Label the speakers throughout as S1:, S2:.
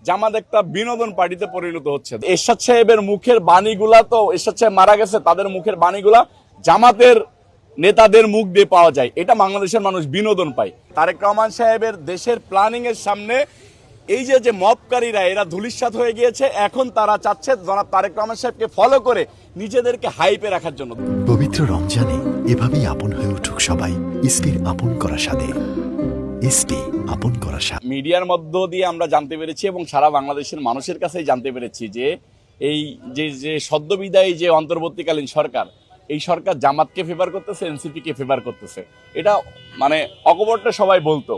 S1: জামাত একটা বিনোদন পার্টিতে পরিণত হচ্ছে। এরশাদ সাহেবের মুখের বাণীগুলা, তো এরশাদ সাহেব মারা গেছে, তাদের মুখের বাণীগুলা জামাতের নেতাদের মুখ দিয়ে পাওয়া যায়। এটা বাংলাদেশের মানুষ বিনোদন পায়। তারেক রহমান সাহেবের দেশের প্ল্যানিং এর সামনে এই যে মবকারীরা এরা ধূলিসাৎ হয়ে গিয়েছে। এখন তারা চাচ্ছে জনাব তারেক রহমান সাহেবকে ফলো করে নিজেদেরকে হাইপে রাখার জন্য।
S2: পবিত্র রমজানে এভাবেই আপন হয়ে উঠুক সবাই ইসপির আপন করা স্বাদে। ইসপি আপন করা স্বাদ।
S1: মিডিয়ার মধ্য দিয়ে আমরা জানতে পেরেছি এবং সারা বাংলাদেশের মানুষের কাছেই জানতে পেরেছি যে এই যে সদ্যবিদায়ী যে অন্তর্বর্তীকালীন সরকার, এই সরকার জামাতকে ফেভার করতেছে, এনসিপিকে ফেভার করতেছে। এটা মানে অকপটে সবাই বলতো।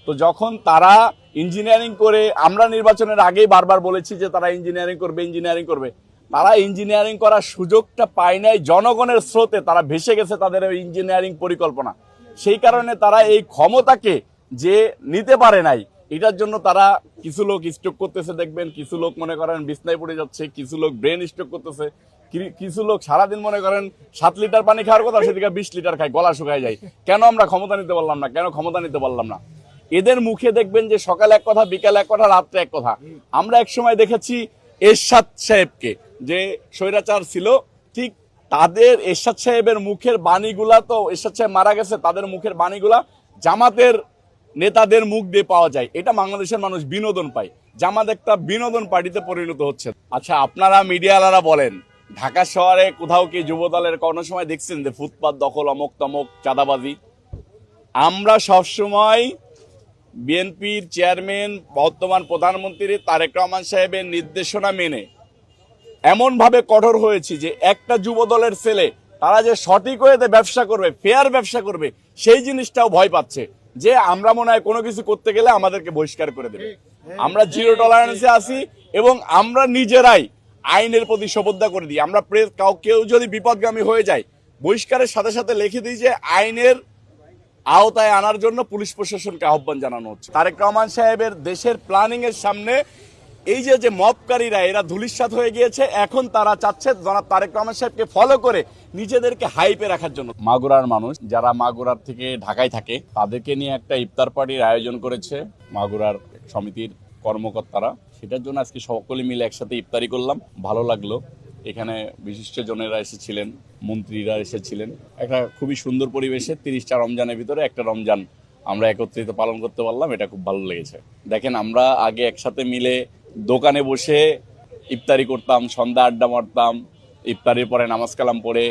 S1: তো যখন তারা ইঞ্জিনিয়ারিং করে, আমরা নির্বাচনের আগেই বারবার বলেছি যে তারা ইঞ্জিনিয়ারিং করবে, তারা ইঞ্জিনিয়ারিং করার সুযোগটা পায় নাই। জনগণের স্রোতে তারা ভেসে গেছে তাদের ইঞ্জিনিয়ারিং পরিকল্পনা। সেই কারণে তারা এই ক্ষমতাকে যে নিতে পারে নাই, এটার জন্য তারা কিছু লোক স্ট্রোক করতেছে দেখবেন, কিছু লোক মনে করেন বিছনায় পড়ে যাচ্ছে, কিছু লোক ব্রেন স্ট্রোক করতেছে, কিছু লোক সারাদিন মনে করেন 7 লিটার পানি খাওয়ার কথা সেদিকে 20 লিটার খায়, গলা শুকায় যায়। কেন আমরা ক্ষমতা নিতে পারলাম না? এদের মুখে দেখবেন যে সকালে এক কথা, বিকালে এক কথা, রাত্রে এক কথা। আমরা এক সময় দেখেছি এরশাদ সাহেবকে, যে স্বৈরাচার ছিল, ঠিক তাদের এরশাদ সাহেবের মুখের বাণীগুলা, তো এরশাদ সাহেব মারা গেছে, তাদের মুখের বাণীগুলা জামাতের নেতাদের মুখ দিয়ে পাওয়া যায়। এটা বাংলাদেশের মানুষ বিনোদন পায়। জামাত একটা বিনোদন পার্টিতে পরিণত হচ্ছে। আচ্ছা, আপনারা মিডিয়ালারা বলেন, ঢাকা শহরে কোথাও কি যুবদলের কোনো সময় দেখছেন যে ফুটপাত দখল, অমুক তমক, চাঁদাবাজি? আমরা সবসময় বিএনপির চেয়ারম্যান বর্তমান প্রধানমন্ত্রী তারেক রহমান সাহেবের নির্দেশনা মেনে এমনভাবে কঠোর হয়েছি যে একটা যুবদলের ছেলে তারা যে সঠিক ওয়েতে ব্যবসা করবে, ফেয়ার ব্যবসা করবে, সেই জিনিসটাও ভয় পাচ্ছে যে আমরা মনে হয় কোনো কিছু করতে গেলে আমাদেরকে বহিষ্কার করে দেবে। আমরা জিরো টলারেন্সে আছি এবং আমরা নিজেরাই আইনের প্রতি শপথ করে দিই। আমরা কেউ যদি বিপদগামী হয়ে যায়, বহিষ্কারের সাথে সাথে লিখে দিই যে আইনের আওতায় আনার জন্য পুলিশ প্রশাসনকে আহ্বান জানানো হচ্ছে। তারেক রহমান সাহেবের দেশের প্ল্যানিং এর সামনে এই যে মবকারীরা এরা ধূলিসাৎ হয়ে গিয়েছে। এখন তারা চাচ্ছে জনাব তারেক রহমান সাহেবকে ফলো করে নিজেদেরকে হাইপে রাখার জন্য। মাগুরার মানুষ যারা মাগুরার থেকে ঢাকায় থাকে, তাদেরকে নিয়ে একটা ইফতার পার্টির আয়োজন করেছে মাগুরার সমিতির কর্মকর্তারা। সেটার জন্য আজকে সকলে মিলে একসাথে ইফতারি করলাম, ভালো লাগলো। এখানে বিশিষ্ট জনেরা এসেছিলেন, মন্ত্রীরা এসেছিলেন। একটা খুবই সুন্দর পরিবেশে 30টা রমজানের ভিতরে একটা রমজান আমরা একত্রিত পালন করতে পারলাম। এটা খুব ভালো লেগেছে। দেখেন, আমরা আগে একসাথে মিলে দোকানে বসে ইফতারি করতাম, সন্ধ্যা আড্ডা মারতাম, ইফতারির পরে নামাজ কালাম পড়ে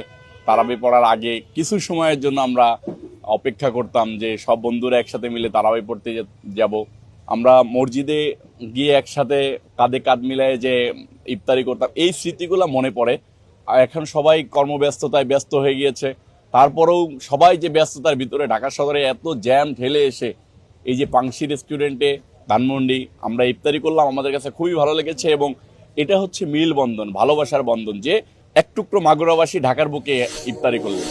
S1: তারাবি পড়ার আগে কিছু সময়ের জন্য আমরা অপেক্ষা করতাম যে সব বন্ধুরা একসাথে মিলে তারাবি পড়তে যাব। আমরা মসজিদে গিয়ে একসাথে কাঁধে কাঁধ মিলায় যে ইফতারি করতাম, এই স্মৃতিগুলো মনে পড়ে। এখন সবাই কর্মব্যস্ততায় ব্যস্ত হয়ে গিয়েছে। তারপরেও সবাই যে ব্যস্ততার ভিতরে ঢাকা শহরে এত জ্যাম ঠেলে এসে এই যে পাংশি রেস্টুরেন্টে ধানমন্ডি আমরা ইফতারি করলাম, আমাদের কাছে খুবই ভালো লেগেছে। এবং এটা হচ্ছে মিল বন্ধন, ভালোবাসার বন্ধন, যে এক টুকরো মাগুরাবাসী ঢাকার বুকে ইফতারি করলেন।